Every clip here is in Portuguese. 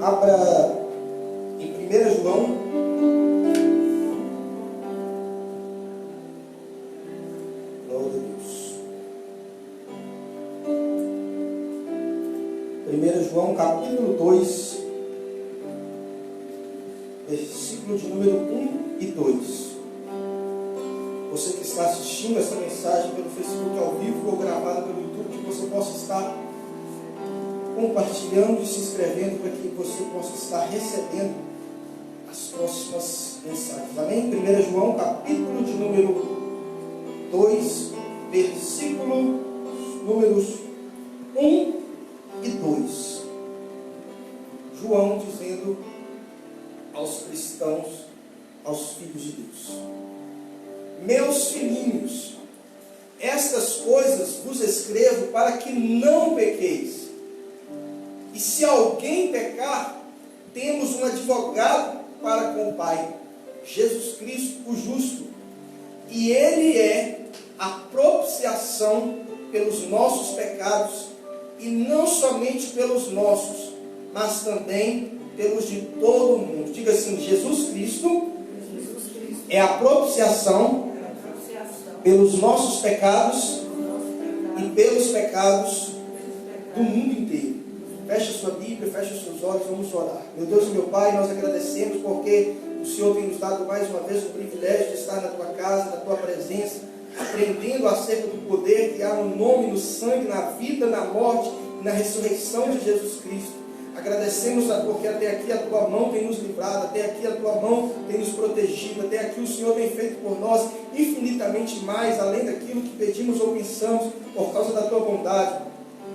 Abra em 1 João, glória a Deus. 1 João capítulo 2, versículo de número 1 e 2. Você que está assistindo essa mensagem pelo Facebook ao vivo ou gravada pelo YouTube, que você possa estar compartilhando e se inscrevendo para que você possa estar recebendo as próximas mensagens. Amém? 1 João, capítulo de número 2, versículo números 1 e 2. João dizendo aos cristãos, aos filhos de Deus: meus filhinhos, estas coisas vos escrevo para que não pequeis. E se alguém pecar, temos um advogado para com o Pai, Jesus Cristo, o justo. E Ele é a propiciação pelos nossos pecados, e não somente pelos nossos, mas também pelos de todo o mundo. Diga assim: Jesus Cristo é a propiciação pelos nossos pecados e pelos pecados do mundo inteiro. Feche a sua Bíblia, feche os seus olhos, vamos orar. Meu Deus e meu Pai, nós agradecemos porque o Senhor tem nos dado mais uma vez o privilégio de estar na Tua casa, na Tua presença, aprendendo acerca do poder que há no nome, no sangue, na vida, na morte e na ressurreição de Jesus Cristo. Agradecemos porque até aqui a Tua mão tem nos livrado, até aqui a Tua mão tem nos protegido, até aqui o Senhor tem feito por nós infinitamente mais, além daquilo que pedimos ou pensamos, por causa da Tua bondade,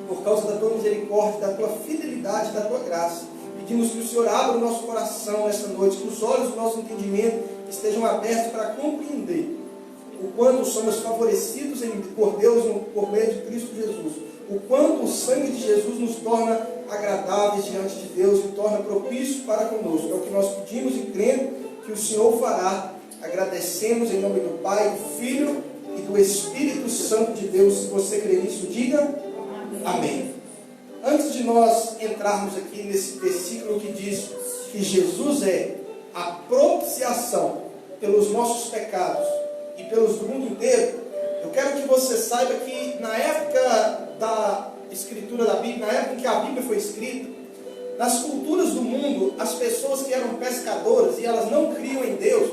por causa da Tua misericórdia, da Tua fidelidade, da Tua graça. Pedimos que o Senhor abra o nosso coração nesta noite, que os olhos do nosso entendimento estejam abertos para compreender o quanto somos favorecidos por Deus por meio de Cristo Jesus, o quanto o sangue de Jesus nos torna agradáveis diante de Deus e torna propício para conosco. É o que nós pedimos e crendo que o Senhor fará. Agradecemos em nome do Pai, do Filho e do Espírito Santo de Deus. Se você crê nisso, diga amém. Antes de nós entrarmos aqui nesse versículo que diz que Jesus é a propiciação pelos nossos pecados e pelos do mundo inteiro, eu quero que você saiba que na época da escritura da Bíblia, na época em que a Bíblia foi escrita, nas culturas do mundo, as pessoas que eram pescadoras e elas não criam em Deus,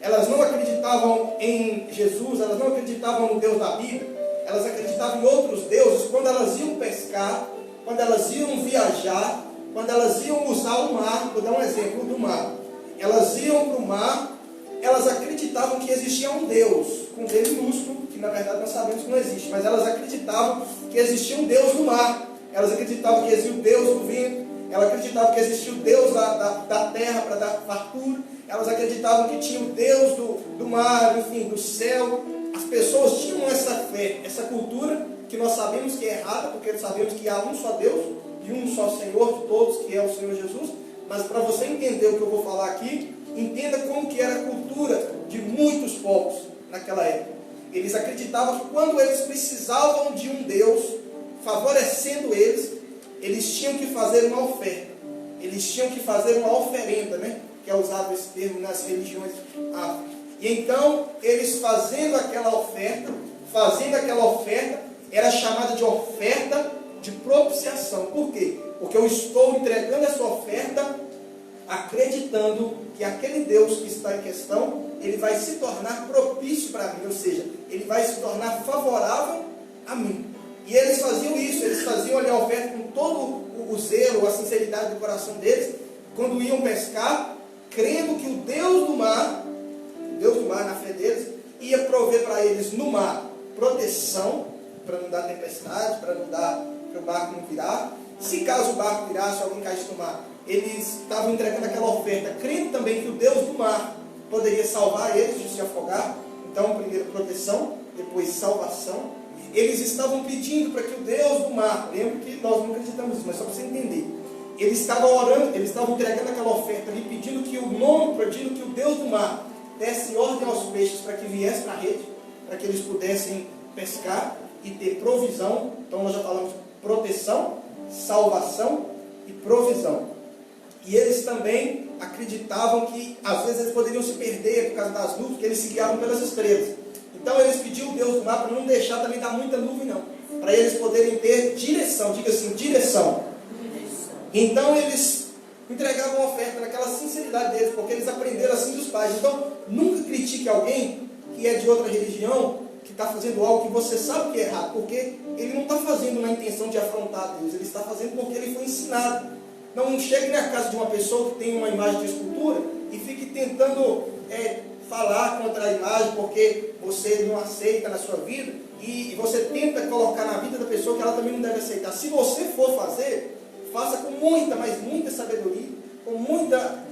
elas não acreditavam em Jesus, elas não acreditavam no Deus da Bíblia, elas acreditavam em outros deuses. Quando elas iam pescar, quando elas iam viajar, quando elas iam usar o mar, vou dar um exemplo do mar, elas iam para o mar, elas acreditavam que existia um Deus, com um D minúsculo, que na verdade nós sabemos que não existe, mas elas acreditavam que existia um Deus no mar, elas acreditavam que existia o Deus do vento, elas acreditavam que existia o Deus da terra para dar fartura, elas acreditavam que tinha o Deus do mar, enfim, do céu. As pessoas tinham essa fé, essa cultura, que nós sabemos que é errada, porque sabemos que há um só Deus e um só Senhor de todos, que é o Senhor Jesus. Mas para você entender o que eu vou falar aqui, entenda como que era a cultura de muitos povos naquela época. Eles acreditavam que quando eles precisavam de um Deus favorecendo eles, eles tinham que fazer uma oferta, eles tinham que fazer uma oferenda, né? Que é usado esse termo nas religiões afro. E então, eles fazendo aquela oferta, era chamada de oferta de propiciação. Por quê? Porque eu estou entregando essa oferta acreditando que aquele Deus que está em questão, ele vai se tornar propício para mim, ou seja, ele vai se tornar favorável a mim. E eles faziam isso, eles faziam ali a oferta com todo o zelo, a sinceridade do coração deles, quando iam pescar, crendo que o Deus do mar, na fé deles, ia prover para eles no mar proteção, para não dar tempestade, para não dar, para o barco não virar. Se caso o barco virasse, alguém caísse no mar, eles estavam entregando aquela oferta, crendo também que o Deus do mar poderia salvar eles de se afogar. Então, primeiro proteção, depois salvação. Eles estavam pedindo para que o Deus do mar, lembra que nós não acreditamos nisso, mas só para você entender, eles estavam orando, eles estavam entregando aquela oferta ali, pedindo que o Deus do mar desse ordem aos peixes para que viesse para a rede, para que eles pudessem pescar e ter provisão. Então nós já falamos de proteção, salvação e provisão. E eles também acreditavam que às vezes eles poderiam se perder por causa das nuvens, porque eles se guiavam pelas estrelas. Então eles pediam o Deus do mar para não deixar também dar muita nuvem não, para eles poderem ter direção, diga assim, direção. Então eles entregavam a oferta naquela sinceridade deles, porque eles aprenderam assim dos pais. Então nunca critique alguém que é de outra religião, que está fazendo algo que você sabe que é errado, porque ele não está fazendo na intenção de afrontar Deus, ele está fazendo porque ele foi ensinado. Não chegue na casa de uma pessoa que tem uma imagem de escultura e fique tentando falar contra a imagem porque você não aceita na sua vida, e você tenta colocar na vida da pessoa que ela também não deve aceitar. Se você for fazer, faça com muita, mas muita sabedoria, com muita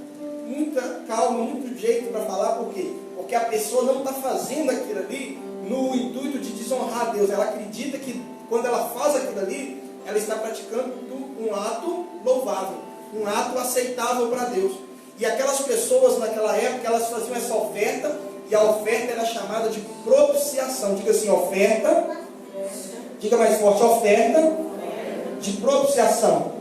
calma, muito jeito para falar. Por quê? Porque a pessoa não está fazendo aquilo ali no intuito de desonrar a Deus. Ela acredita que quando ela faz aquilo ali, ela está praticando um ato louvável, um ato aceitável para Deus. E aquelas pessoas naquela época, elas faziam essa oferta, e a oferta era chamada de propiciação. Diga assim, oferta, diga mais forte, oferta de propiciação.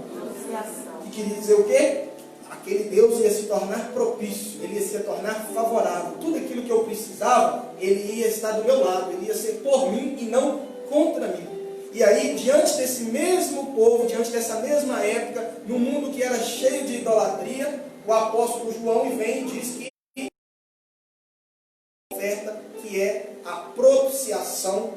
Que queria dizer o quê? Aquele Deus ia se tornar propício, ele ia se tornar favorável. Tudo aquilo que eu precisava, ele ia estar do meu lado, ele ia ser por mim e não contra mim. E aí, diante desse mesmo povo, diante dessa mesma época, num mundo que era cheio de idolatria, o apóstolo João vem e diz que a oferta que é a propiciação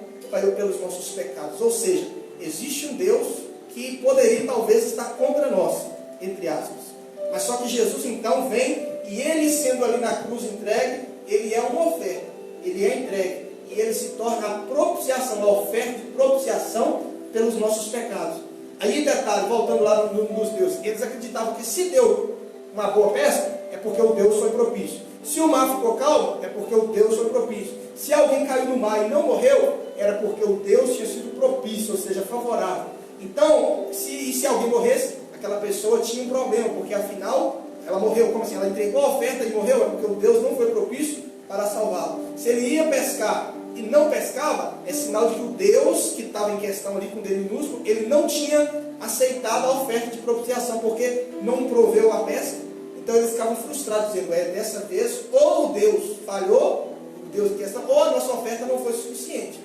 pelos nossos pecados. Ou seja, existe um Deus que poderia talvez estar contra nós, entre aspas. Mas só que Jesus então vem, e ele sendo ali na cruz entregue, ele é uma oferta, ele é entregue. E ele se torna a propiciação, a oferta de propiciação pelos nossos pecados. Aí detalhe, voltando lá nos deuses, eles acreditavam que se deu uma boa pesca, é porque o Deus foi propício. Se o mar ficou calmo, é porque o Deus foi propício. Se alguém caiu no mar e não morreu, era porque o Deus tinha sido propício, ou seja, favorável. Então, se alguém morresse, aquela pessoa tinha um problema, porque afinal, ela morreu. Como assim? Ela entregou a oferta e morreu, é porque o Deus não foi propício para salvá-lo. Se ele ia pescar e não pescava, é sinal de que o Deus que estava em questão ali com o D minúsculo, ele não tinha aceitado a oferta de propiciação, porque não proveu a pesca. Então eles ficavam frustrados, dizendo, dessa vez, ou Deus falhou, o Deus em questão, ou a nossa oferta não foi suficiente.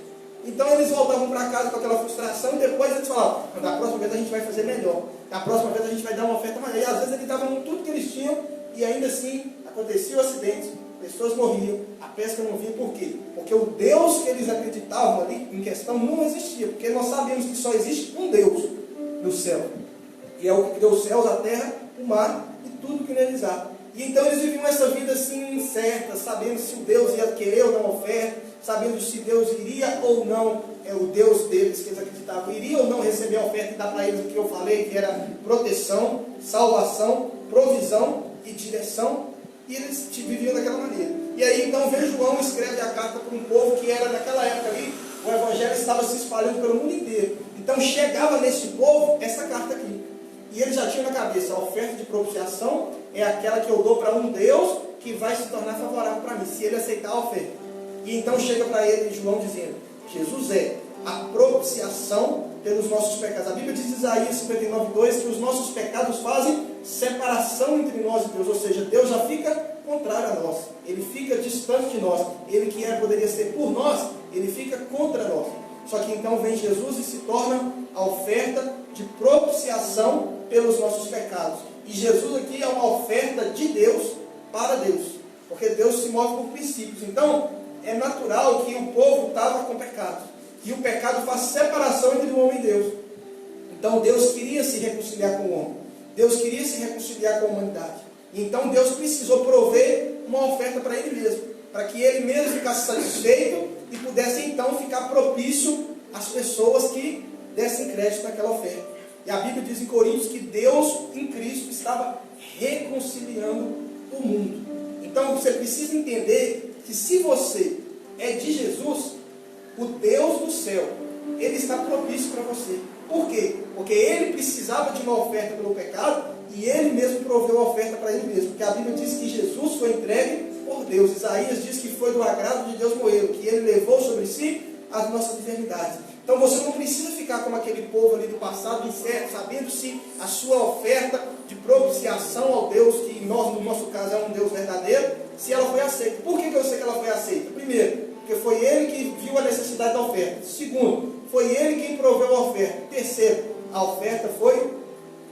Então eles voltavam para casa com aquela frustração, e depois eles falavam, da próxima vez a gente vai fazer melhor, da próxima vez a gente vai dar uma oferta maior. E às vezes eles davam tudo que eles tinham, e ainda assim acontecia o acidente, pessoas morriam, a pesca não vinha. Por quê? Porque o Deus que eles acreditavam ali em questão não existia, porque nós sabemos que só existe um Deus no céu, e é o que criou os céus, a terra, o mar e tudo que neles há. E então eles viviam essa vida assim incerta, sabendo se o Deus ia querer ou não oferta, sabendo se Deus iria ou não, o Deus deles que eles acreditavam, iria ou não receber a oferta e dar para eles o que eu falei, que era proteção, salvação, provisão e direção. E eles viviam daquela maneira. E aí então vem João, escreve a carta para um povo que era naquela época ali, o evangelho estava se espalhando pelo mundo inteiro. Então chegava nesse povo essa carta aqui. E eles já tinham na cabeça, a oferta de propiciação é aquela que eu dou para um Deus que vai se tornar favorável para mim, se ele aceitar a oferta. E então chega para ele João dizendo, Jesus é a propiciação pelos nossos pecados. A Bíblia diz em Isaías 59:2 que os nossos pecados fazem separação entre nós e Deus, ou seja, Deus já fica contrário a nós, ele fica distante de nós, ele que poderia ser por nós, ele fica contra nós. Só que então vem Jesus e se torna a oferta de propiciação pelos nossos pecados. E Jesus aqui é uma oferta de Deus para Deus, porque Deus se move por princípios. Então é natural que o povo estava com pecado, e o pecado faz separação entre o homem e Deus. Então Deus queria se reconciliar com o homem, Deus queria se reconciliar com a humanidade. Então Deus precisou prover uma oferta para ele mesmo, para que ele mesmo ficasse satisfeito e pudesse então ficar propício às pessoas que dessem crédito naquela oferta. E a Bíblia diz em Coríntios que Deus em Cristo estava reconciliando o mundo. Então você precisa entender que se você é de Jesus, o Deus do céu, ele está propício para você. Por quê? Porque ele precisava de uma oferta pelo pecado, e ele mesmo proveu a oferta para ele mesmo. Porque a Bíblia diz que Jesus foi entregue por Deus. Isaías diz que foi do agrado de Deus morrê-lo, que ele levou sobre si as nossas enfermidades. Então você não precisa ficar como aquele povo ali do passado, incerto, sabendo se a sua oferta de propiciação adoração ao Deus que nós, no nosso caso, é um Deus verdadeiro, se ela foi aceita. Por que eu sei que ela foi aceita? Primeiro, porque foi ele que viu a necessidade da oferta. Segundo, foi ele quem proveu a oferta. Terceiro, a oferta foi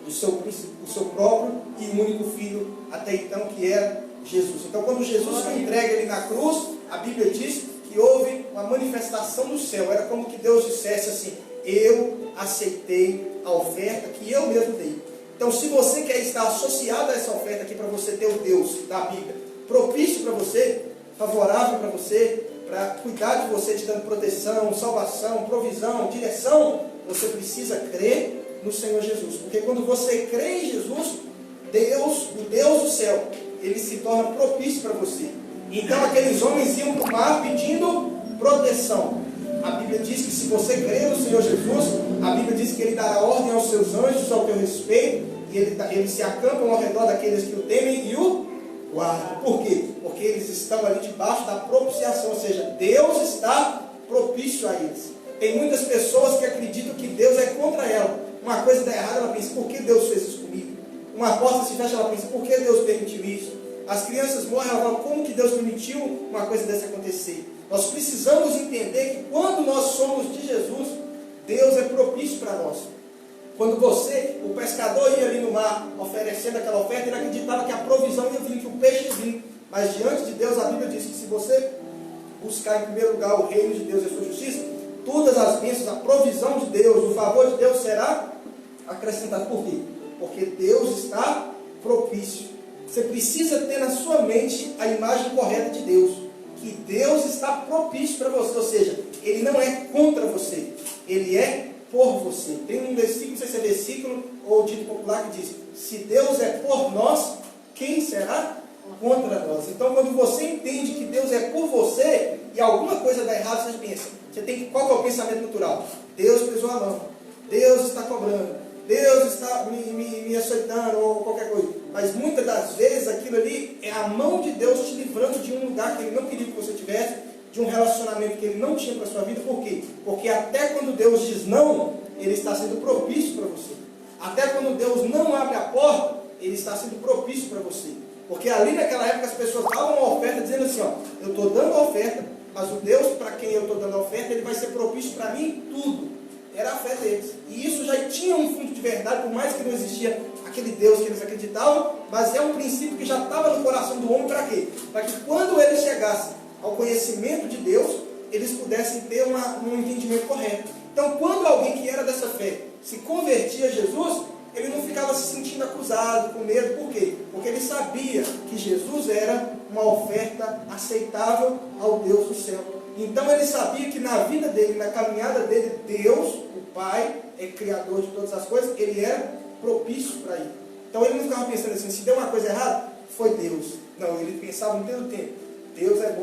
o seu próprio e único filho, até então, que era Jesus. Então, quando Jesus foi entregue ali na cruz, a Bíblia diz que houve uma manifestação do céu. Era como que Deus dissesse assim: eu aceitei a oferta que eu mesmo dei. Então, se você quer estar associado a essa oferta aqui, para você ter o Deus da Bíblia propício para você, favorável para você, para cuidar de você, te dando proteção, salvação, provisão, direção, você precisa crer no Senhor Jesus. Porque quando você crê em Jesus, Deus, o Deus do céu, ele se torna propício para você. Então aqueles homens iam para o mar pedindo proteção. A Bíblia diz que se você crer no Senhor Jesus, a Bíblia diz que ele dará ordem aos seus anjos ao teu respeito, e eles se acampam ao redor daqueles que o temem e o guardam. Por quê? Porque eles estão ali debaixo da propiciação, ou seja, Deus está propício a eles. Tem muitas pessoas que acreditam que Deus é contra ela. Uma coisa dá errado, ela pensa: por que Deus fez isso comigo? Uma porta se fecha, ela pensa: por que Deus permitiu isso? As crianças morrem, ela fala: como que Deus permitiu uma coisa dessa acontecer? Nós precisamos entender que quando nós somos de Jesus, Deus é propício para nós. Quando o pescador ia ali no mar oferecendo aquela oferta, ele acreditava que a provisão ia vir, que o peixe ia vir. Mas diante de Deus, a Bíblia diz que se você buscar em primeiro lugar o reino de Deus e a sua justiça, todas as bênçãos, a provisão de Deus, o favor de Deus será acrescentado. Por quê? Porque Deus está propício. Você precisa ter na sua mente a imagem correta de Deus, que Deus está propício para você, ou seja, Ele não é contra você, Ele é por você. Tem um versículo, não sei se é versículo ou dito popular, que diz: se Deus é por nós, quem será contra nós? Então, quando você entende que Deus é por você e alguma coisa dá errado, você pensa, qual que é o pensamento natural? Deus pesou a mão, Deus está cobrando, Deus está me açoitando ou qualquer coisa. Mas muitas das vezes aquilo ali é a mão de Deus te livrando de um lugar que Ele não queria que você tivesse, de um relacionamento que Ele não tinha para a sua vida. Por quê? Porque até quando Deus diz não, Ele está sendo propício para você. Até quando Deus não abre a porta, Ele está sendo propício para você. Porque ali naquela época as pessoas davam uma oferta dizendo assim: ó, eu estou dando a oferta, mas o Deus para quem eu estou dando a oferta, Ele vai ser propício para mim em tudo. Era a fé deles. E isso já tinha um fundo de verdade, por mais que não existia aquele Deus que eles acreditavam, mas é um princípio que já estava no coração do homem. Para quê? Para que quando eles chegassem ao conhecimento de Deus, eles pudessem ter um entendimento correto. Então, quando alguém que era dessa fé se convertia a Jesus, ele não ficava se sentindo acusado, com medo. Por quê? Porque ele sabia que Jesus era uma oferta aceitável ao Deus do céu. Então ele sabia que na vida dele, na caminhada dele, Deus, o Pai, é criador de todas as coisas, ele era propício para ir. Então ele não ficava pensando assim: se deu uma coisa errada, foi Deus. Não, ele pensava em todo tempo: Deus é bom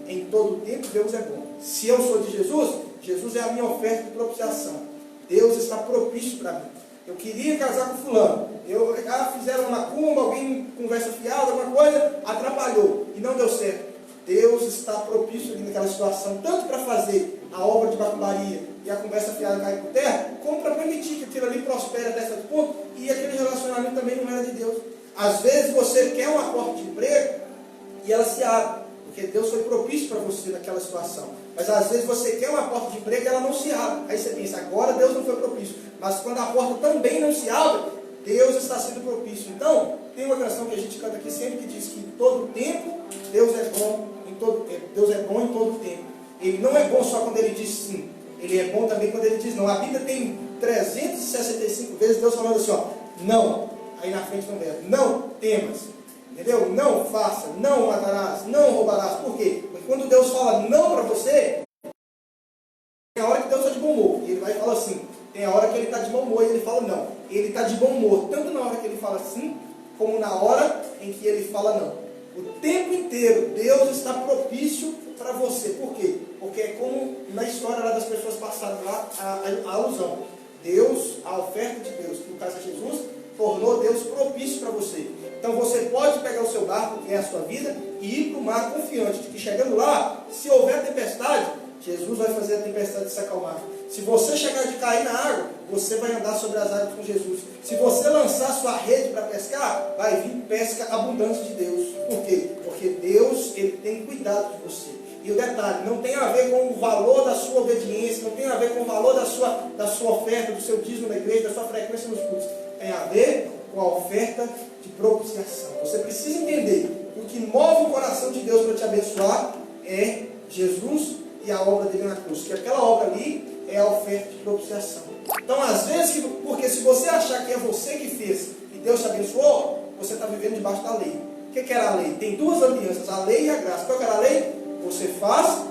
em todo tempo Deus é bom. Se eu sou de Jesus, Jesus é a minha oferta de propiciação. Deus está propício para mim. Eu queria casar com fulano, fizeram uma macumba, alguém conversa fiada, alguma coisa, atrapalhou e não deu certo. Deus está propício ali naquela situação, tanto para fazer a obra de macumbaria e a conversa fiada cair por terra, como para permitir que aquilo ali prospere até certo ponto, e aquele relacionamento também não era de Deus. Às vezes você quer uma porta de emprego e ela se abre, porque Deus foi propício para você naquela situação. Mas às vezes você quer uma porta de emprego e ela não se abre. Aí você pensa: agora Deus não foi propício. Mas quando a porta também não se abre, Deus está sendo propício. Então, tem uma canção que a gente canta aqui sempre que diz que em todo tempo Deus é bom em todo tempo. Deus é bom em todo tempo. Ele não é bom só quando Ele diz sim. Ele é bom também quando Ele diz não. A Bíblia tem 365 vezes Deus falando assim: ó, não. Aí na frente não deve. Não temas. Entendeu? Não faça. Não matarás. Não roubarás. Por quê? Porque quando Deus fala não para você, tem a hora que Deus está de bom humor. E Ele vai falar assim. Tem a hora que Ele está de bom humor e Ele fala não. Ele está de bom humor tanto na hora que Ele fala sim, como na hora em que Ele fala não. O tempo inteiro Deus está propício para você. Por quê? Porque é como na história lá das pessoas passaram lá a alusão. Deus, a oferta de Deus, que no caso é Jesus, tornou Deus propício para você. Então você pode pegar o seu barco, que é a sua vida, e ir para o mar confiante de que chegando lá, se houver tempestade, Jesus vai fazer a tempestade se acalmar. Se você chegar de cair na água, você vai andar sobre as águas com Jesus. Se você lançar sua rede para pescar, vai vir pesca abundante de Deus. Por quê? Porque Deus, Ele tem cuidado de você. E o detalhe, não tem a ver com o valor da sua obediência, não tem a ver com o valor da sua oferta, do seu dízimo na igreja, da sua frequência nos cultos. Tem a ver com a oferta de propiciação. Você precisa entender que o que move o coração de Deus para te abençoar é Jesus e a obra dele na cruz. Que aquela obra ali é a oferta de propiciação. Então, às vezes, porque se você achar que é você que fez e Deus te abençoou, você está vivendo debaixo da lei. O que era a lei? Tem duas alianças, a lei e a graça. Qual que era a lei? Você faz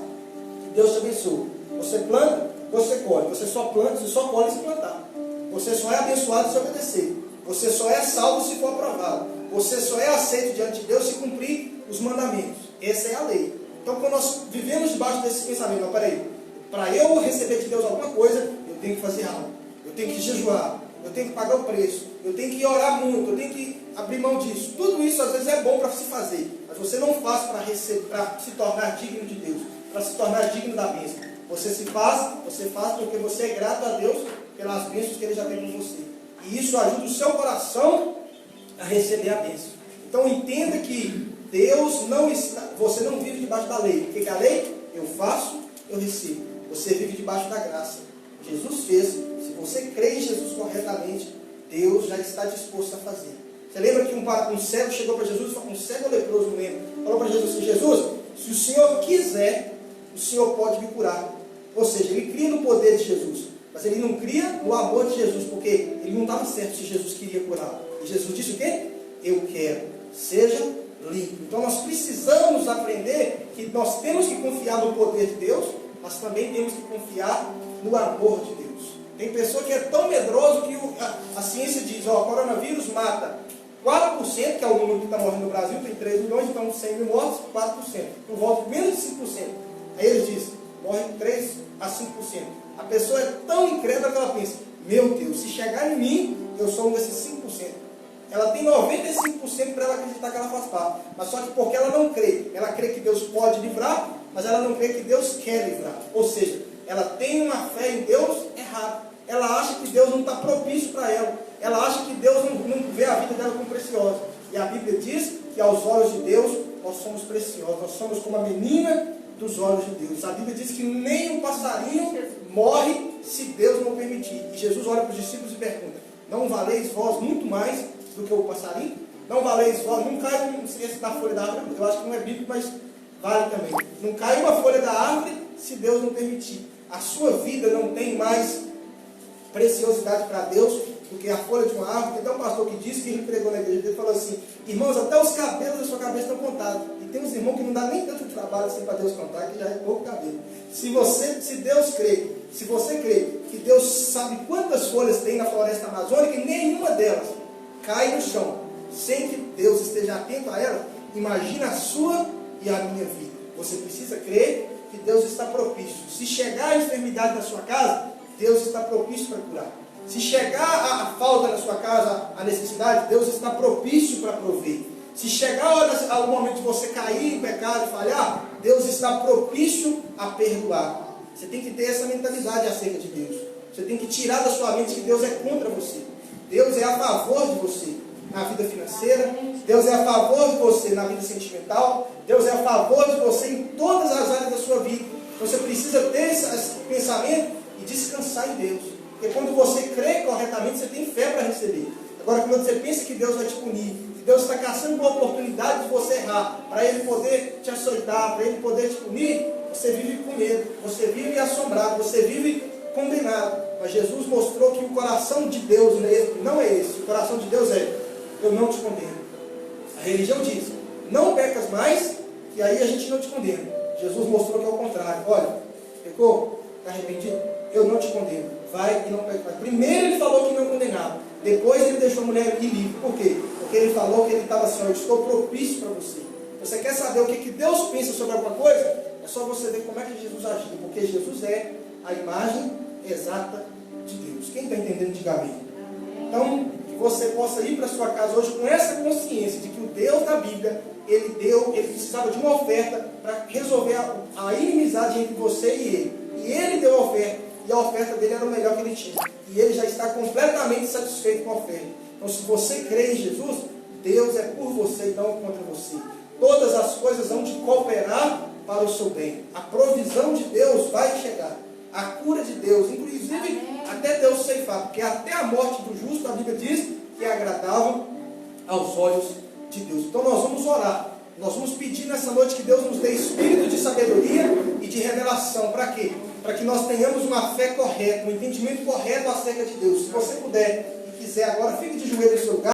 e Deus te abençoa. Você planta, você colhe. Você só planta, você só colhe se plantar. Você só é abençoado se obedecer. Você só é salvo se for aprovado. Você só é aceito diante de Deus se cumprir os mandamentos. Essa é a lei. Então, quando nós vivemos debaixo desse pensamento, peraí, para eu receber de Deus alguma coisa, eu tenho que fazer algo. Eu tenho que jejuar. Eu tenho que pagar o preço. Eu tenho que orar muito. Eu tenho que abrir mão disso. Tudo isso, às vezes, é bom para se fazer. Mas você não faz para se tornar digno de Deus. Para se tornar digno da bênção. Você faz porque você é grato a Deus pelas bênçãos que Ele já tem com você. E isso ajuda o seu coração a receber a bênção. Então entenda que Deus não está, você não vive debaixo da lei. O que é a lei? Eu faço, eu recebo. Você vive debaixo da graça. Jesus fez. Se você crê em Jesus corretamente, Deus já está disposto a fazer. Você lembra que um cego chegou para Jesus, um cego leproso, não lembro, falou para Jesus assim: Jesus, se o Senhor quiser, o Senhor pode me curar. Ou seja, ele cria no poder de Jesus, mas ele não cria no amor de Jesus, porque ele não estava certo se Jesus queria curar. E Jesus disse o quê? Eu quero, seja limpo. Então nós precisamos aprender que nós temos que confiar no poder de Deus, mas também temos que confiar no amor de Deus. Tem pessoa que é tão medroso que a ciência diz: ó, o coronavírus mata 4%, que é o número que está morrendo no Brasil, tem 3 milhões, então 100 mil mortes, 4%. Por volta de menos de 5%. Aí ele diz: morre 3 a 5%. A pessoa é tão incrédula que ela pensa: meu Deus, se chegar em mim, eu sou um desses 5%. Ela tem 95% para ela acreditar que ela faz parte. Mas só que porque ela não crê. Ela crê que Deus pode livrar, mas ela não crê que Deus quer livrar. Ou seja, ela tem uma fé em Deus errada. Ela acha que Deus não está propício para ela. Ela acha que Deus não vê a vida dela como preciosa. E a Bíblia diz que aos olhos de Deus nós somos preciosos. Nós somos como a menina dos olhos de Deus. A Bíblia diz que nem um passarinho morre se Deus não permitir. E Jesus olha para os discípulos e pergunta: não valeis vós muito mais do que o passarinho? Não valeis vós? Não cai esse da folha da árvore, eu acho que não é bíblico, mas vale também. Não cai uma folha da árvore se Deus não permitir. A sua vida não tem mais preciosidade para Deus do que a folha de uma árvore. Tem até um pastor que disse, que ele pregou na igreja, ele falou assim: irmãos, até os cabelos da sua cabeça estão contados. E tem uns irmãos que não dá nem tanto trabalho assim para Deus contar, que já é pouco cabelo. Se Deus crê, se você crê que Deus sabe quantas folhas tem na floresta amazônica, e nenhuma delas cai no chão sem que Deus esteja atento a ela, imagina a sua e a minha vida. Você precisa crer que Deus está propício. Se chegar a enfermidade na sua casa, Deus está propício para curar. Se chegar a falta na sua casa, a necessidade, Deus está propício para prover. Se chegar ao momento de você cair em pecado e falhar, Deus está propício a perdoar. Você tem que ter essa mentalidade acerca de Deus. Você tem que tirar da sua mente que Deus é contra você. Deus é a favor de você na vida financeira. Deus é a favor de você na vida sentimental. Deus é a favor de você em todas as áreas da sua vida. Você precisa ter esse pensamento e descansar em Deus. Porque quando você crê corretamente, você tem fé para receber. Agora, quando você pensa que Deus vai te punir, que Deus está caçando uma oportunidade de você errar, para Ele poder te açoitar, para Ele poder te punir, você vive com medo, você vive assombrado, você vive condenado. Mas Jesus mostrou que o coração de Deus não é esse. O coração de Deus é: eu não te condeno. A religião diz: não pecas mais, e aí a gente não te condena. Jesus mostrou que é o contrário. Olha, pecou? Está arrependido? Eu não te condeno. Vai e não peca mais. Primeiro ele falou que não condenava. Depois ele deixou a mulher ir livre. Por quê? Porque ele falou que ele estava assim: eu estou propício para você. Você quer saber o que Deus pensa sobre alguma coisa? É só você ver como é que Jesus agiu. Porque Jesus é a imagem exata de Deus. Quem está entendendo, diga amém. Então, que você possa ir para a sua casa hoje com essa consciência de que o Deus da Bíblia, ele precisava de uma oferta para resolver a inimizade entre você e ele. E ele deu a oferta. e a oferta dele era o melhor que ele tinha. E ele já está completamente satisfeito com a oferta. Então, se você crê em Jesus, Deus é por você e não contra você. Todas as coisas vão te cooperar para o seu bem. A provisão de Deus vai chegar. A cura de Deus, inclusive até Deus ceifar, porque até a morte do justo, a Bíblia diz que é agradável aos olhos de Deus. Então nós vamos orar. Nós vamos pedir nessa noite que Deus nos dê espírito de sabedoria e de revelação. Para quê? Para que nós tenhamos uma fé correta, um entendimento correto acerca de Deus. Se você puder e quiser agora, fique de joelho no seu lugar.